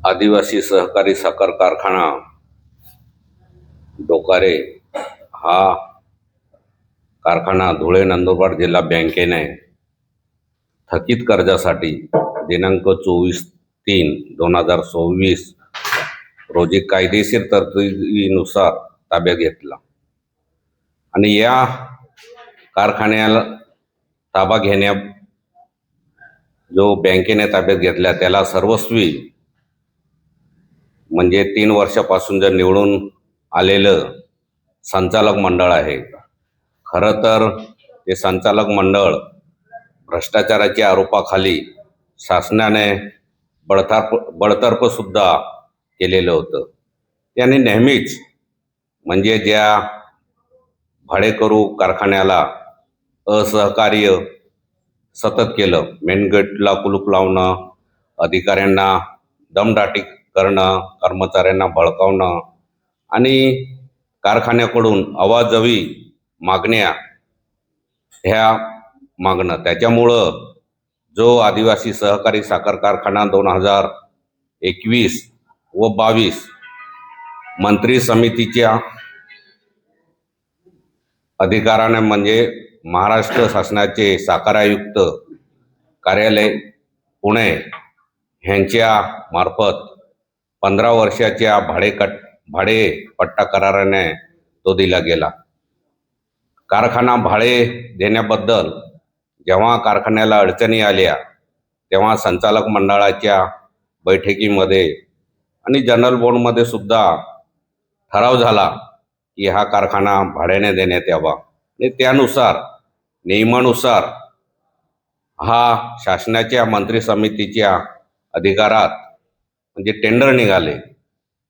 आदिवासी सहकारी साखर कारखाना डोकारे हा कारखाना धुळे नंदुरबार जिल्हा बँकेने थकीत कर्जासाठी दिनांक 24/3/2024 रोजी कायदेशीर तरतुदीनुसार ताब्यात घेतला आणि या कारखान्याला ताबा घेण्या जो बँकेने ताब्यात घेतला त्याला सर्वस्वी म्हणजे 3 वर्षापासून जे निवडून आलेलं संचालक मंडळ आहे. खरं तर हे संचालक मंडळ भ्रष्टाचाराच्या आरोपाखाली शासनाने बडतर्फ सुद्धा केलेलं होतं. त्यांनी नेहमीच म्हणजे ज्या भाडेकरू कारखान्याला असहकार्य सतत केलं, मेन गेटला कुलूप लावणं, अधिकाऱ्यांना दमदाटी करणं, कर्मचाऱ्यांना भडकावणं आणि कारखान्याकडून अवाजवी मागण्या ह्या मागणं, त्याच्यामुळं जो आदिवासी सहकारी साखर कारखाना 2021 व 22 मंत्री समितीच्या अधिकाराने म्हणजे महाराष्ट्र शासनाचे साखर आयुक्त कार्यालय पुणे ह्यांच्या मार्फत 15 वर्षाच्या भाडेपट्टा कराराने तो दिला गेला. कारखाना भाडे देण्याबद्दल जेव्हा कारखान्याला अडचणी आल्या तेव्हा संचालक मंडळाच्या बैठकीमध्ये आणि जनरल बोर्डमध्ये सुद्धा ठराव झाला की हा कारखाना भाड्याने देण्यात यावा आणि त्यानुसार नियमानुसार हा शासनाच्या मंत्री समितीच्या अधिकारात म्हणजे टेंडर निघाले,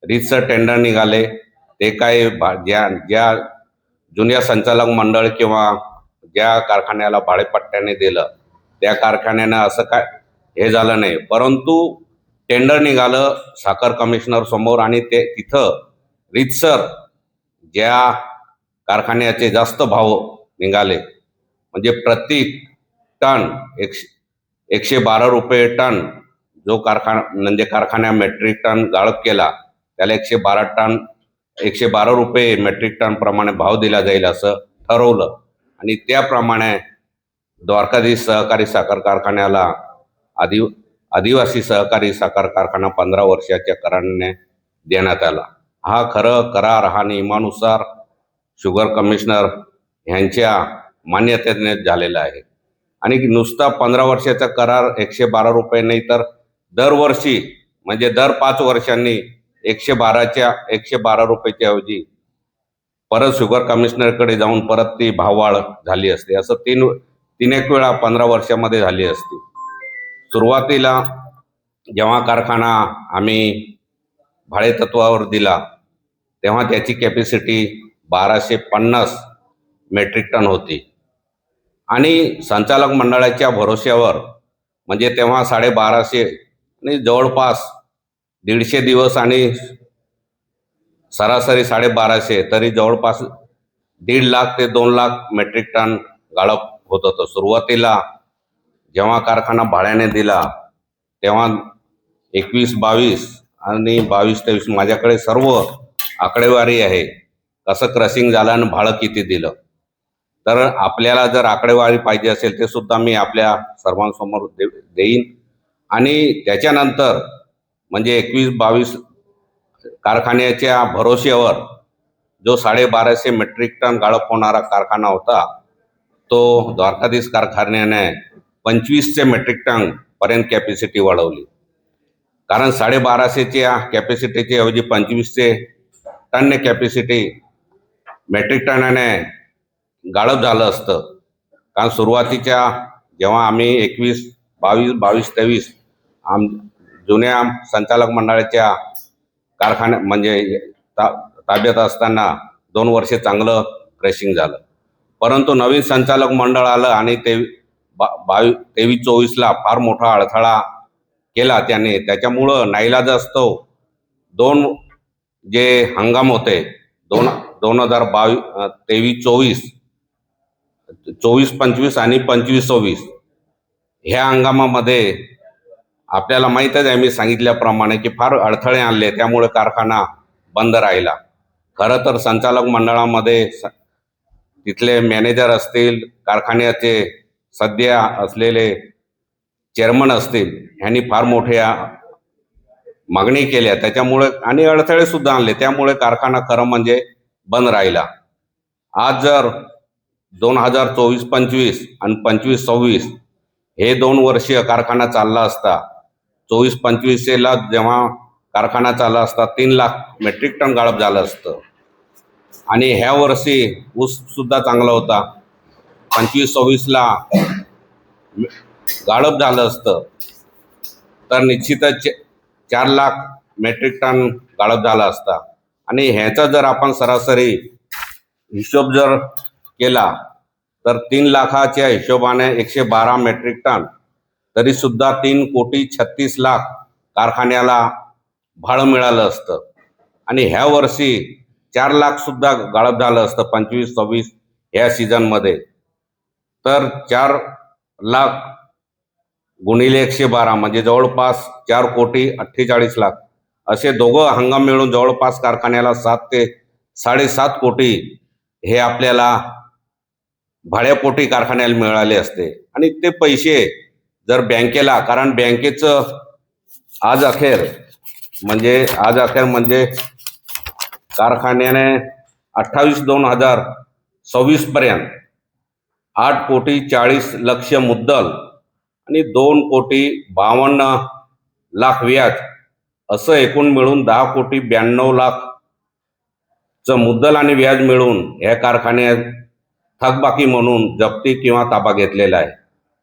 रीतसर टेंडर निघाले. ते काय ज्या जुन्या संचालक मंडळ किंवा ज्या कारखान्याला भाडेपट्ट्याने दिलं त्या कारखान्यानं असं काय हे झालं नाही, परंतु टेंडर निघालं साखर कमिशनर समोर आणि ते तिथं रीतसर ज्या कारखान्याचे जास्त भाव निघाले म्हणजे प्रति टन 112 रुपये टन जो कारखान्या मेट्रिक टन गाळप केला त्याला 112 रुपये मेट्रिक टन प्रमाणे भाव दिला जाईल असं ठरवलं आणि त्याप्रमाणे द्वारकाधीश सहकारी साखर कारखान्याला आदिवासी सहकारी साखर कारखाना 15 वर्षाच्या कराराने देण्यात आला. हा खरं करार हा नियमानुसार शुगर कमिशनर ह्यांच्या मान्यतेने झालेला आहे आणि नुसता 15 वर्षाचा करार 112 रुपये नाही तर दरवर्षी म्हणजे दर 5 वर्षांनी 112 रुपयाच्या ऐवजी परत शुगर कमिशनरकडे जाऊन परत ती भाववाढ झाली असते. असं तीन एक वेळा 15 वर्षामध्ये झाली असती. सुरुवातीला जेव्हा कारखाना आम्ही भाडेतत्वावर दिला तेव्हा त्याची कॅपॅसिटी 1250 मेट्रिक टन होती आणि संचालक मंडळाच्या भरोश्यावर म्हणजे तेव्हा 1250 आणि जवळपास 150 दिवस आणि सरासरी 1250 तरी जवळपास 1.5 लाख ते 2 लाख मेट्रिक टन गाळप होत होतं. सुरुवातीला जेव्हा कारखाना भाड्याने दिला तेव्हा 21-22 आणि 22-23 माझ्याकडे सर्व आकडेवारी आहे, कसं क्रशिंग झालं आणि भाडं किती दिलं. तर आपल्याला जर आकडेवारी पाहिजे असेल ते सुद्धा मी आपल्या सर्वांसमोर देईन. आणि त्याच्यानंतर म्हणजे 21-22 कारखान्याच्या भरोश्यावर जो 1250 मेट्रिक टन गाळप होणारा कारखाना होता तो द्वारकाधीश कारखान्याने 2500 मेट्रिक टन पर्यंत कॅपॅसिटी वाढवली. कारण 1250च्या कॅपॅसिटीच्या ऐवजी 2500 टन कॅपॅसिटी मेट्रिक टनाने गाळप झालं असतं. कारण सुरुवातीच्या जेव्हा आम्ही 22-23 जुन्या संचालक मंडळाच्या कारखान्या म्हणजे ताब्यात असताना 2 वर्षे चांगलं क्रशिंग झालं, परंतु नवीन संचालक मंडळ आलं आणि 23-24ला फार मोठा अडथळा केला त्याने. त्याच्यामुळं नाईलाज असतो 2 जे हंगाम होते 2023-24, 24-25 आणि 25-26 ह्या हंगामामध्ये आपल्याला माहीतच आहे, मी सांगितल्याप्रमाणे की फार अडथळे आणले, त्यामुळे कारखाना बंद राहिला. खरं तर संचालक मंडळामध्ये तिथले मॅनेजर असतील, कारखान्याचे सध्या असलेले चेअरमन असतील, ह्यांनी फार मोठ्या मागणी केल्या, त्याच्यामुळे आणि अडथळे सुद्धा आणले, त्यामुळे कारखाना खरं म्हणजे बंद राहिला. आज जर 2024-25 आणि 25-26 हे 2 वर्ष कारखाना चालला असता, 24-25ला जेव्हा कारखाना चालला असता 3 लाख मेट्रिक टन गाळप झालं असतं. आणि ह्या वर्षी ऊस सुद्धा चांगला होता, 25-26ला गाळप झालं असतं तर निश्चितच 4 लाख मेट्रिक टन गाळप झाला असता. आणि ह्याचा जर आपण सरासरी हिशोब जर केला तर 3 लाखाच्या हिशोबाने 112 मेट्रिक टन, तरी सुद्धा 3,36,00,000 कारखान्याला भाडं मिळालं असतं. आणि ह्या वर्षी 4 लाख सुद्धा गाळप झालं असतं 25-26 ह्या सीझनमध्ये, तर 4 लाख गुणिले 112 म्हणजे जवळपास 4,48,00,000 असे दोघं हंगाम मिळून जवळपास कारखान्याला 7 ते 7.5 कोटी हे आपल्याला भाड्यापोटी कारखान्याला मिळाले असते. आणि ते पैसे जर बँकेला, कारण बँकेचं आज अखेर म्हणजे कारखान्याने 28/2/2026 पर्यंत 8,40,00,000 मुद्दल आणि 2,52,00,000 व्याज असं एकूण मिळून 10,92,00,000 मुद्दल आणि व्याज मिळून या कारखान्यात थकबाकी म्हणून जप्ती किंवा ताबा घेतलेला आहे.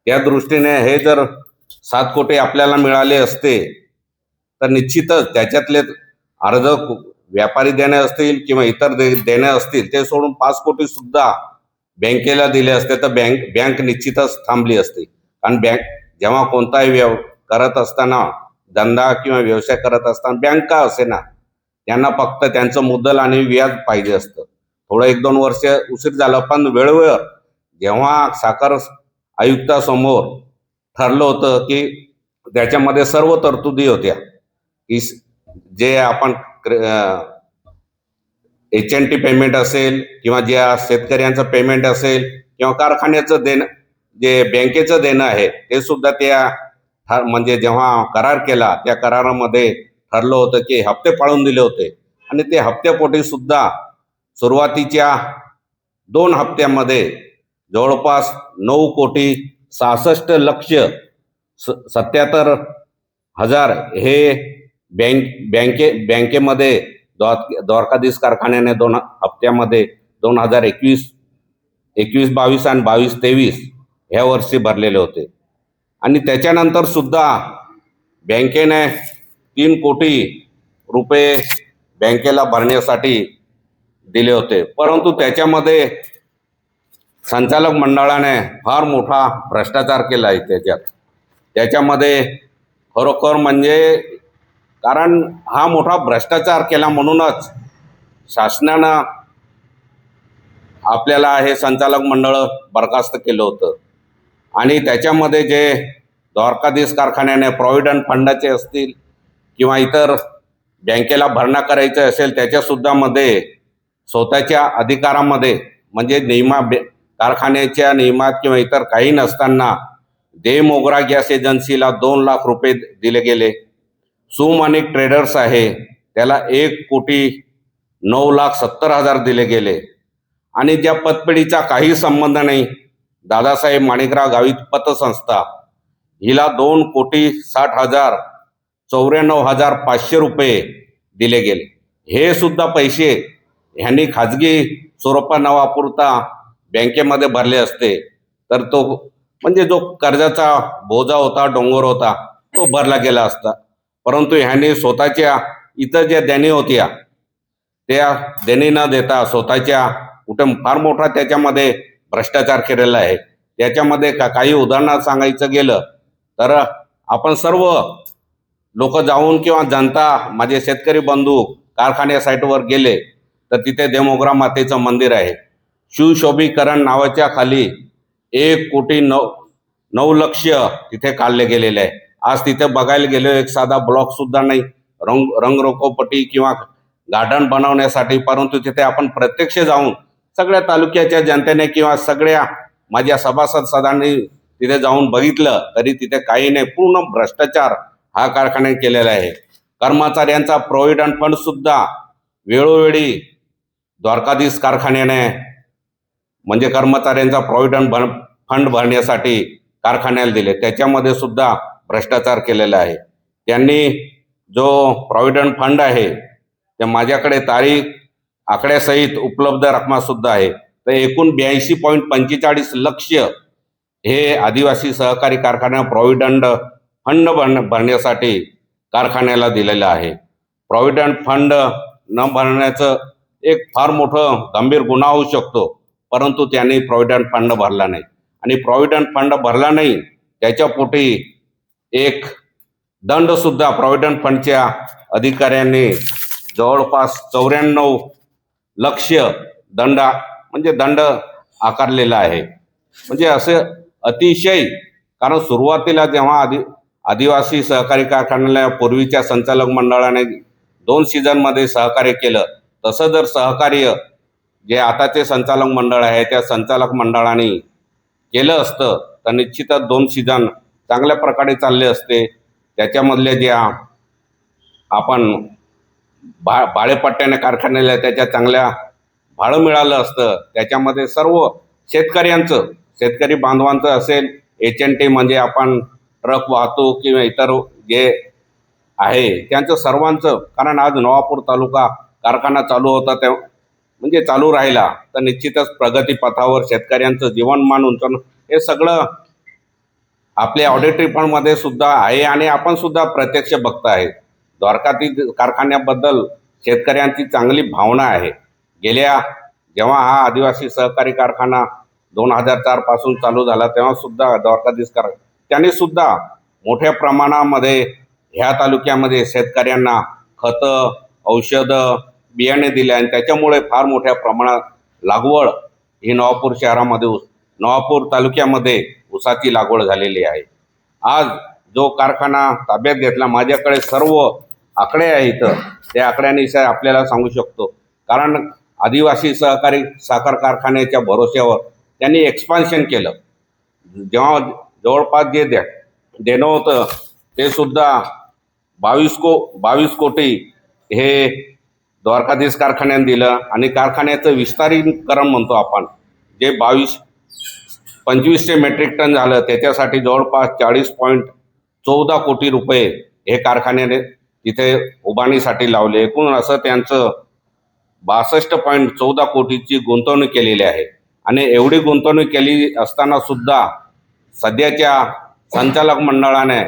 त्या दृष्टीने हे जर 7 कोटी आपल्याला मिळाले असते तर निश्चितच त्याच्यातले अर्ध व्यापारी देणे असतील किंवा इतर देणे असतील ते सोडून 5 कोटी सुद्धा बँकेला दिले असते तर बँक निश्चितच थांबली असते. कारण बँक जेव्हा कोणताही करत असताना, धंदा किंवा व्यवसाय करत असताना बँक का असे ना, त्यांना फक्त त्यांचं मुद्दल आणि व्याज पाहिजे असतं. थोडं 1-2 वर्ष उशीर झालं, पण वेळेवर जेव्हा साखर आयुक्तासमोर ठरलं होतं की त्याच्यामध्ये सर्व तरतुदी होत्या की जे आपण HNT पेमेंट असेल किंवा ज्या शेतकऱ्यांचं पेमेंट असेल किंवा कारखान्याचं देणं, जे बँकेचं देणं आहे ते सुद्धा त्या म्हणजे जेव्हा करार केला त्या करारामध्ये ठरलं होतं की हप्ते पाळून दिले होते. आणि ते हप्त्यापोटी सुद्धा सुरुवातीच्या 2 हप्त्यामध्ये जवळपास 9,77,00,000 हे बँकेमध्ये द्वारकाधीश कारखान्याने 2 हप्त्यामध्ये 2021-22 आणि 22-23 ह्या वर्षी भरलेले होते. आणि त्याच्यानंतर सुद्धा बँकेने 3 कोटी रुपये बँकेला भरण्यासाठी दिले होते, परंतु त्याच्यामध्ये संचालक मंडळाने फार मोठा भ्रष्टाचार केला आहे त्याच्यामध्ये खरोखर म्हणजे. कारण हा मोठा भ्रष्टाचार केला म्हणूनच शासनानं आपल्याला हे संचालक मंडळ बरखास्त केलं होतं. आणि त्याच्यामध्ये जे द्वारकाधीश कारखान्याने प्रॉव्हिडंट फंडाचे असतील किंवा इतर बँकेला भरणा करायचे असेल त्याच्यासुद्धा मध्ये स्वतःच्या अधिकारामध्ये म्हणजे कारखान्याच्या नियमात किंवा इतर काही नसताना देव मोगरा गॅस एजन्सीला 2 लाख रुपये दिले गेले. सुमानिक ट्रेडर्स आहे त्याला 1,09,70,000 दिले गेले. आणि ज्या पतपेढीचा काही संबंध नाही, दादासाहेब माणिकराव गावित पतसंस्था, हिला 2,60,00,000 94,500 रुपये दिले गेले. हे सुद्धा पैसे ह्यांनी खाजगी स्वरूपात न वापरता बँकेमध्ये भरले असते तर तो म्हणजे जो कर्जाचा बोजा होता, डोंगर होता, तो भरला गेला असता. परंतु ह्यांनी स्वतःच्या इतर ज्या देणी होत्या त्या देणी न देता स्वतःच्या कुठे फार मोठा त्याच्यामध्ये भ्रष्टाचार केलेला आहे. त्याच्यामध्ये काही उदाहरणं सांगायचं गेलं तर आपण सर्व लोक जाऊन किंवा जनता, माझे शेतकरी बंधू कारखान्या साईटवर गेले तर तिथे देवमोगरा मातेचं मंदिर आहे. शिवशोभीकरण नावाच्या खाली 1,09,00,000 तिथे काढले गेलेले आहे. आज तिथे बघायला गेलो एक साधा ब्लॉक सुद्धा नाही, रंगरोकोपटी किंवा गार्डन बनवण्यासाठी, परंतु तिथे आपण प्रत्यक्ष जाऊन सगळ्या तालुक्याच्या जनतेने किंवा सगळ्या माझ्या सभासदांनी तिथे जाऊन बघितलं तरी तिथे काही नाही, पूर्ण भ्रष्टाचार हा कारखान्याने केलेला आहे. कर्मचाऱ्यांचा प्रॉव्हिडंट फंड सुद्धा वेळोवेळी द्वारकाधीश कारखान्याने म्हणजे कर्मचाऱ्यांचा प्रॉव्हिडंट फंड भरण्यासाठी कारखान्याला दिले, त्याच्यामध्ये सुद्धा भ्रष्टाचार केलेला आहे. त्यांनी जो प्रॉव्हिडंट फंड आहे ते माझ्याकडे तारीख आकड्यासहित उपलब्ध रक्कम सुद्धा आहे. तर एकूण 82.45 लक्ष हे आदिवासी सहकारी कारखाना प्रॉव्हिडंट फंड भरण्यासाठी कारखान्याला दिलेलं आहे. प्रॉव्हिडंट फंड न भरण्याचं एक फार मोठं गंभीर गुन्हा होऊ शकतो, परंतु त्यांनी प्रॉव्हिडंट फंड भरला नाही आणि प्रॉव्हिडंट फंड भरला नाही त्याच्या पोटी एक दंड सुद्धा प्रॉव्हिडंट फंडच्या अधिकाऱ्यांनी जवळपास 94 लक्ष दंड आकारलेला आहे. म्हणजे असं अतिशय, कारण सुरुवातीला जेव्हा आदिवासी सहकारी कारखान्याला पूर्वीच्या संचालक मंडळाने 2 सीझनमध्ये सहकार्य केलं, तसं जर सहकार्य जे आताचे संचालक मंडळ आहे त्या संचालक मंडळाने केलं असतं तर निश्चितच 2 सीझन चांगल्या प्रकारे चालले असते. त्याच्यामधले ज्या आपण भाडेपट्ट्याने कारखान्याला त्याच्या चांगल्या भाडं मिळालं असतं, त्याच्यामध्ये सर्व शेतकरी बांधवांचं असेल, HNT म्हणजे आपण ट्रक वाहतूक किंवा इतर जे आहे त्यांचं सर्वांचं, कारण आज नवापूर तालुका कारखाना चालू होता म्हणजे चालू राहिला तर निश्चितच प्रगतीपथावर शेतकऱ्यांचं जीवनमान उंचावणं हे सगळं आपल्या ऑडिट रिपोर्टमध्ये सुद्धा आहे आणि आपण सुद्धा प्रत्यक्ष बघताय. द्वारकाधीश कारखान्याबद्दल शेतकऱ्यांची चांगली भावना आहे. जेव्हा हा आदिवासी सहकारी कारखाना 2004 पासून चालू झाला तेव्हा सुद्धा द्वारकाधीश त्याने सुद्धा मोठ्या प्रमाणामध्ये ह्या तालुक्यामध्ये शेतकऱ्यांना खतं, औषधं, बियाणे दिले आणि त्याच्यामुळे फार मोठ्या प्रमाणात लागवड ही नवापूर तालुक्यामध्ये ऊसाची लागवड झालेली आहे. आज जो कारखाना ताब्यात घेतला, माझ्याकडे सर्व आकडे आहेत, त्या आकड्यांविषयी आपल्याला सांगू शकतो. कारण आदिवासी सहकारी साखर कारखान्याच्या भरोश्यावर त्यांनी एक्सपान्शन केलं. जेव्हा जवळपास जे देणं होतं ते सुद्धा 22 कोटी हे द्वारकाधीश कारखान्याने दिलं आणि कारखान्याचं विस्तारीकरण म्हणतो आपण, जे 2500 मेट्रिक टन झालं त्याच्यासाठी जवळपास 40.14 कोटी रुपये हे कारखान्याने तिथे उभारणीसाठी लावले. एकूण असं त्यांचं 62.14 कोटीची गुंतवणूक केलेली आहे. आणि एवढी गुंतवणूक केली असताना सुद्धा सध्याच्या संचालक मंडळाने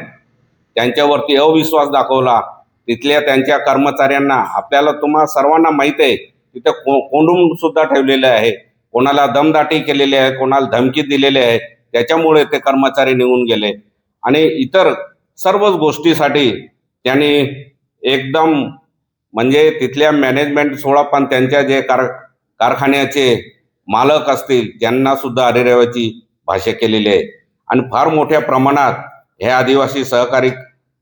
त्यांच्यावरती अविश्वास दाखवला. तिथल्या त्यांच्या कर्मचाऱ्यांना, आपल्याला तुम्हा सर्वांना माहीत आहे, तिथे कोंडून सुद्धा ठेवलेले आहे, कोणाला दमदाटी केलेली आहे, कोणाला धमकी दिलेली आहे. त्याच्यामुळे ते कर्मचारी निघून गेले आणि इतर सर्वच गोष्टीसाठी त्यांनी एकदम म्हणजे तिथल्या मॅनेजमेंट सोडा, पण त्यांच्या जे कारखान्याचे मालक असतील त्यांना सुद्धा अरेरेवाची भाषा केलेली आहे. आणि फार मोठ्या प्रमाणात ह्या आदिवासी सहकारी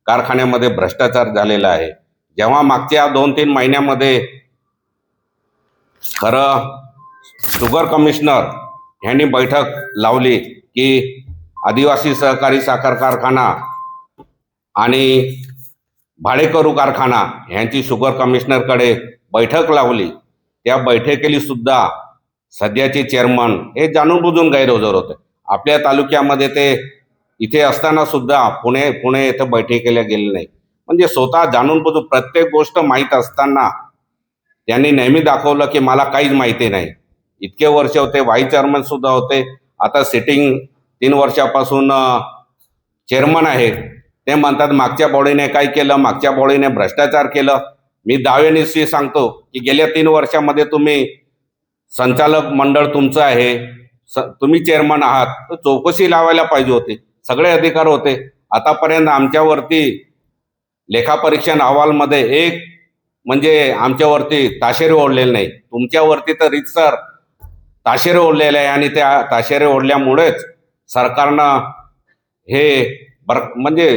कारखान्यामध्ये भ्रष्टाचार झालेला आहे. जेव्हा मागच्या 2-3 महिन्यामध्ये खरं शुगर कमिशनर ह्यांनी बैठक लावली की आदिवासी सहकारी साखर कारखाना आणि भाडेकरू कारखाना ह्यांची शुगर कमिशनरकडे बैठक लावली. त्या बैठकीला सुद्धा सध्याचे चेअरमन हे जाणून बुजून गैरहजर होते. आपल्या तालुक्यामध्ये ते इथे असताना सुद्धा पुणे येथे बैठकीला गेले नाही. म्हणजे स्वतः जाणून बुजून प्रत्येक गोष्ट माहीत असताना त्यांनी नेहमी दाखवलं की मला काहीच माहिती नाही. इतके वर्ष होते, व्हाईस चेअरमन सुद्धा होते, आता सिटिंग 3 वर्षापासून चेअरमन आहे. ते म्हणतात मागच्या बॉडीने काय केलं, मागच्या बॉडीने भ्रष्टाचार केलं. मी दाव्यानिशी सांगतो की गेल्या 3 वर्षामध्ये तुम्ही संचालक मंडळ तुमचं आहे, तुम्ही चेअरमन आहात, तर चौकशी लावायला पाहिजे होती. सगळे अधिकार होते. आतापर्यंत आमच्यावरती लेखापरीक्षण अहवालमध्ये एक म्हणजे आमच्यावरती ताशेरे ओढलेले नाही. तुमच्यावरती तर रीतसर ताशेरे ओढलेले आहे आणि त्या ताशेरे ओढल्यामुळेच सरकारनं हे म्हणजे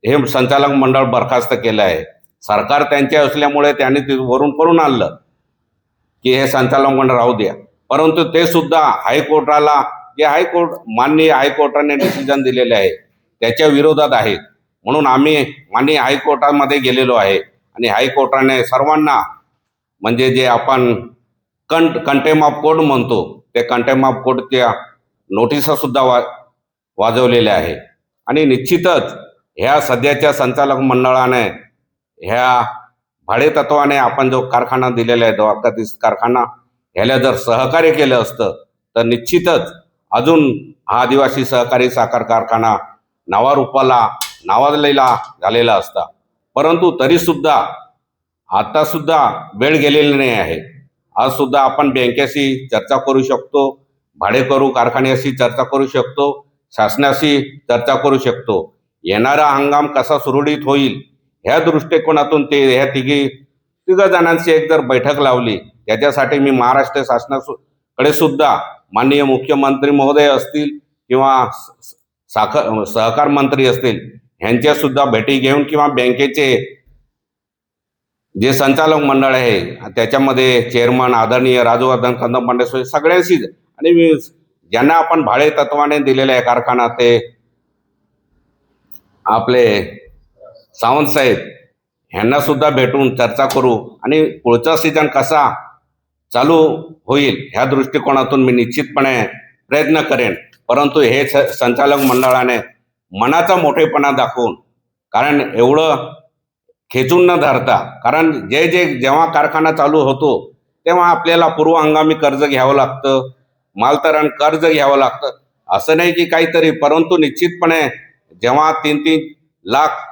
हे संचालक मंडळ बरखास्त केलं आहे. सरकार त्यांचे असल्यामुळे त्यांनी ते वरून करून आणलं की हे संचालक मंडळ राहू द्या, परंतु ते सुद्धा हायकोर्टाला, जे माननीय हायकोर्टाने डिसिजन दिलेले आहे त्याच्या विरोधात आहे. म्हणून आम्ही माननीय हायकोर्टामध्ये गेलेलो आहे आणि हायकोर्टाने सर्वांना म्हणजे जे आपण कंटेम ऑफ कोर्ट म्हणतो ते कंटेम ऑफ कोर्टच्या नोटिसा सुद्धा वाजवलेल्या आहे. आणि निश्चितच ह्या सध्याच्या संचालक मंडळाने ह्या भाडेतत्वाने आपण जो कारखाना दिलेला आहे द्वारकाधीश कारखाना, ह्याला जर सहकार्य केलं असतं तर निश्चितच अजून हा आदिवासी सहकारी साखर कारखाना नावारूपाला नावाजलेला झालेला असता. परंतु तरी सुद्धा आता सुद्धा वेळ गेलेली नाही आहे. आज सुद्धा आपण बँकेशी चर्चा करू शकतो, भाडेकरू कारखान्याशी चर्चा करू शकतो, शासनाशी चर्चा करू शकतो. येणारा हंगाम कसा सुरळीत होईल ह्या दृष्टिकोनातून ते ह्या तिघ जणांची एक जर बैठक लावली, त्याच्यासाठी मी महाराष्ट्र शासनाकडे सुद्धा माननीय मुख्यमंत्री महोदय असतील किंवा सहकार मंत्री असतील ह्यांच्या सुद्धा भेटी घेऊन किंवा बँकेचे जे संचालक मंडळ आहे त्याच्यामध्ये चेअरमन आदरणीय राजवर्धन कदम सगळ्यांशीच, आणि ज्यांना आपण भाडे तत्वाने दिलेले आहे कारखाना ते आपले सावंत साहेब ह्यांना सुद्धा भेटून चर्चा करू आणि पुढचा सीझन कसा चालू होईल ह्या दृष्टिकोनातून मी निश्चितपणे प्रयत्न करेन. परंतु हे संचालक मंडळाने मनाचा मोठेपणा दाखवून, कारण एवढं खेचून न धरता, कारण जेव्हा कारखाना चालू होतो तेव्हा आपल्याला पूर्व हंगामी कर्ज घ्यावं लागतं, मालतरण कर्ज घ्यावं लागतं, असं नाही की काहीतरी. परंतु निश्चितपणे जेव्हा 3-3 लाख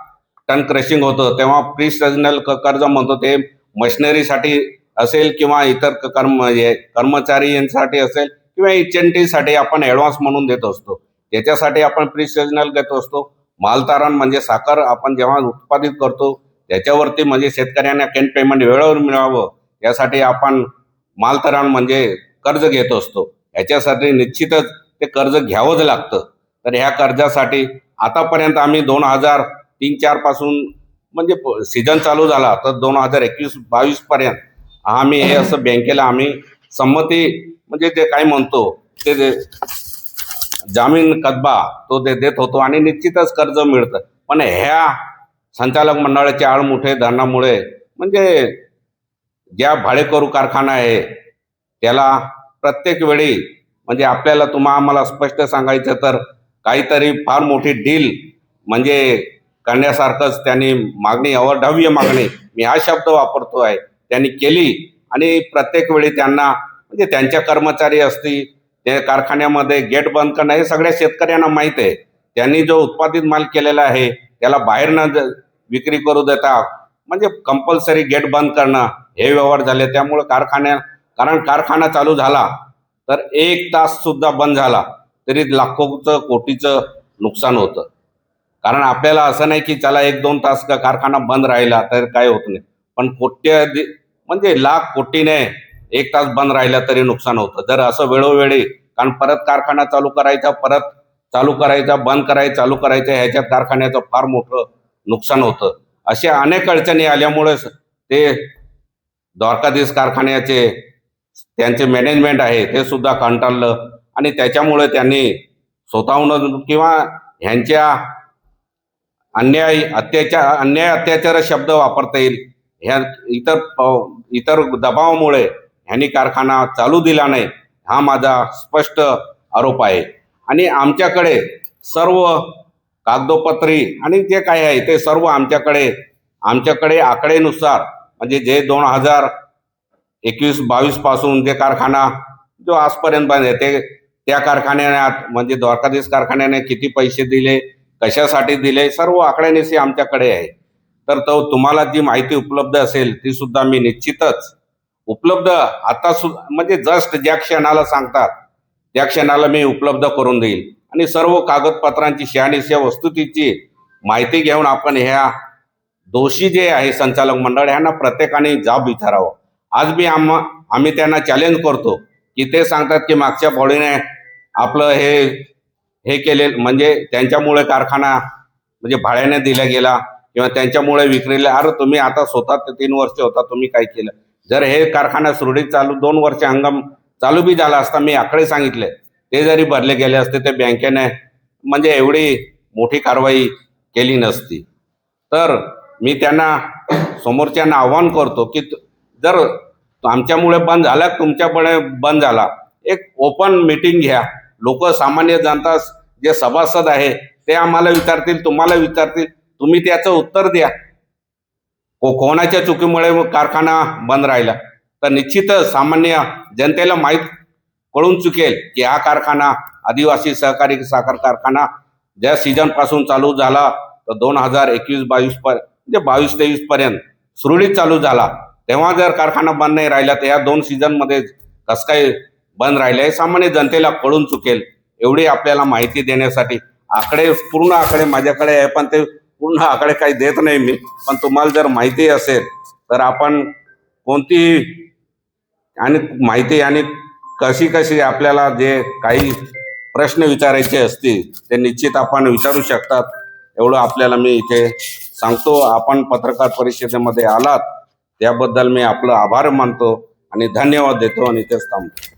टन क्रशिंग होतं तेव्हा प्री सिजनल कर्ज म्हणतो ते मशिनरीसाठी असेल किंवा इतर कर्मचारी यांसाठी असेल किंवा HNT आपण ॲडव्हान्स म्हणून देत असतो, त्याच्यासाठी आपण प्री सिजनल घेत असतो. मालतारण म्हणजे साखर आपण जेव्हा उत्पादित करतो त्याच्यावरती म्हणजे शेतकऱ्यांना कॅन पेमेंट वेळेवर मिळावं यासाठी आपण मालतरण म्हणजे कर्ज घेत असतो. याच्यासाठी निश्चितच ते कर्ज घ्यावंच लागतं. तर ह्या कर्जासाठी आतापर्यंत आम्ही 2003-04 पासून म्हणजे सीझन चालू झाला तर 2021-22 पर्यंत आम्ही हे असं बँकेला आम्ही संमती म्हणजे ते काय म्हणतो ते जामीन कदबा तो देत होतो आणि निश्चितच कर्ज मिळतं. पण ह्या संचालक मंडळाचे आडमुठे धरणामुळे म्हणजे ज्या भाडेकरू कारखाना आहे त्याला प्रत्येक वेळी म्हणजे आपल्याला आम्हाला स्पष्ट सांगायचं तर काहीतरी फार मोठी डील म्हणजे करण्यासारखंच त्यांनी मागणी, अवाढव्य मागणी, मी हा शब्द वापरतो आहे, त्यांनी केली. आणि प्रत्येक वेळी त्यांना म्हणजे त्यांच्या कर्मचारी असतील त्या कारखान्यामध्ये गेट बंद करणं हे सगळ्या शेतकऱ्यांना माहीत आहे. त्यांनी जो उत्पादित माल केलेला आहे त्याला बाहेर न विक्री करू देता म्हणजे कंपल्सरी गेट बंद करणं हे व्यवहार झाले. त्यामुळे कारण कारखाना चालू झाला तर 1 तास सुद्धा बंद झाला तरी लाखोचं कोटीचं नुकसान होतं. कारण आपल्याला असं नाही की चला 1-2 तास कारखाना बंद राहिला तर काय होत नाही, पण म्हणजे लाख कोटीने 1 तास बंद राहिला तरी नुकसान होतं. जर असं वेळोवेळी, कारण परत कारखाना चालू करायचा, परत चालू करायचा, बंद करायचा, चालू करायचा, ह्याच्यात कारखान्याचं फार मोठं नुकसान होतं. अशा अनेक अडचणी आल्यामुळे ते द्वारकाधीश कारखान्याचे त्यांचे मॅनेजमेंट आहे ते सुद्धा कंटाळलं आणि त्याच्यामुळे त्यांनी स्वतःहून किंवा ह्यांच्या अन्याय अत्याचार शब्द वापरता येईल ह्या इतर दबावामुळे ह्यांनी कारखाना चालू दिला नाही, हा माझा स्पष्ट आरोप आहे. आणि आमच्याकडे सर्व कागदोपत्री आणि जे काय आहे ते सर्व आमच्याकडे आकडेनुसार म्हणजे जे 2021-22 पासून जे कारखाना जो आजपर्यंत बंद आहे त्या कारखान्यात म्हणजे द्वारकाधीश कारखान्याने किती पैसे दिले, कशासाठी दिले, सर्व आकडेनिशी आमच्याकडे आहे. तर तुम्हाला जी माहिती उपलब्ध असेल ती सुद्धा मी निश्चितच उपलब्ध आता म्हणजे जस्ट ज्या क्षणाला सांगतात त्या क्षणाला मी उपलब्ध करून देईल. आणि सर्व कागदपत्रांची शहानिशा वस्तुस्थितीची माहिती घेऊन आपण ह्या दोषी जे आहे संचालक मंडळ ह्यांना प्रत्येकाने जाब विचारावं. आज मी आम्ही त्यांना चॅलेंज करतो की ते सांगतात की मागच्या बॉडीने आपलं हे केले म्हणजे त्यांच्यामुळे कारखाना म्हणजे भाड्याने दिला गेला किंवा त्यांच्यामुळे विक्रीला. अरे तुम्ही आता स्वतः 3 वर्ष होता, तुम्ही काय केलं? जर हे कारखाना सुरळीत चालू 2 वर्ष हंगाम चालू बी झाला असता, मी आकडे सांगितले, ते जरी भरले गेले असते तर बँकेने म्हणजे एवढी मोठी कारवाई केली नसती. तर मी त्यांना समोरच्यांना आव्हान करतो की जर आमच्यामुळे बंद झाला, तुमच्यामुळे बंद झाला, एक ओपन मीटिंग घ्या. लोक सामान्य जनता जे सभासद आहे ते आम्हाला विचारतील, तुम्हाला विचारतील, तुम्ही त्याचं उत्तर द्या. कोणाच्या चुकीमुळे कारखाना बंद राहिला तर निश्चितच सामान्य जनतेला माहीत कळून चुकेल की हा कारखाना आदिवासी सहकारी साखर कारखाना ज्या सीझन पासून चालू झाला तर 2021-22 म्हणजे 22-23 पर्यंत सुरळीत चालू झाला. तेव्हा जर कारखाना बंद नाही राहिला तर या 2 सीझनमध्ये कसं काय बंद राहिले हे सामान्य जनतेला कळून चुकेल. एवढी आपल्याला माहिती देण्यासाठी पूर्ण आकडे माझ्याकडे आहे, पण ते पूर्ण आकडे काही देत नाही मी. पण तुम्हाला जर माहिती असेल तर आपण कोणती आणि माहिती आणि कशी आपल्याला जे काही प्रश्न विचारायचे असतील ते निश्चित आपण विचारू शकतात. एवढं आपल्याला मी इथे सांगतो. आपण पत्रकार परिषदेमध्ये आलात त्याबद्दल मी आपलं आभार मानतो आणि धन्यवाद देतो आणि इथेच थांबतो.